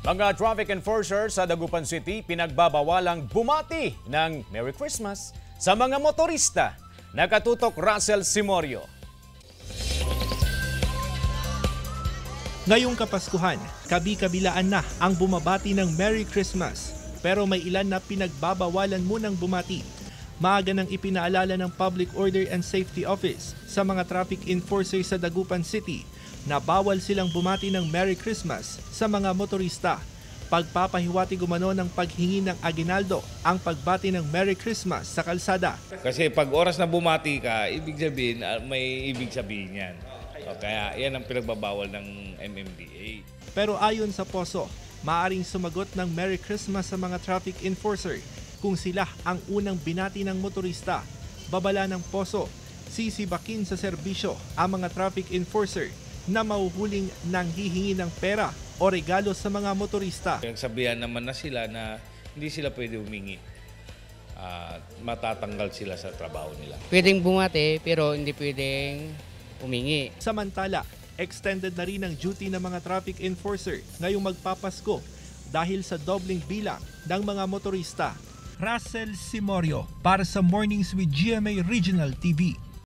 Mga traffic enforcers sa Dagupan City pinagbabawalang bumati ng Merry Christmas sa mga motorista. Nakatutok Russell Simorio. Ngayong Kapaskuhan, kabi-kabilaan na ang bumabati ng Merry Christmas. Pero may ilan na pinagbabawalan munang bumati. Maaga nang ipinaalala ng Public Order and Safety Office sa mga traffic enforcers sa Dagupan City na bawal silang bumati ng Merry Christmas sa mga motorista. Pagpapahiwati gumano ng paghingi ng aginaldo ang pagbati ng Merry Christmas sa kalsada. Kasi pag oras na bumati ka, ibig sabihin, may ibig sabihin yan. O kaya yan ang pinagbabawal ng MMDA. Pero ayon sa Poso, maaring sumagot ng Merry Christmas sa mga traffic enforcer kung sila ang unang binati ng motorista. Babala ng Poso, sisibakin sa serbisyo ang mga traffic enforcer na mahuhuling nanghihingi ng pera o regalo sa mga motorista. Nagsabihan naman na sila na hindi sila pwede humingi. Matatanggal sila sa trabaho nila. Pwedeng bumati pero hindi pwedeng humingi. Samantala, extended na rin ang duty ng mga traffic enforcer ngayong magpapasko dahil sa dobling bilang ng mga motorista. Russell Simorio para sa Mornings with GMA Regional TV.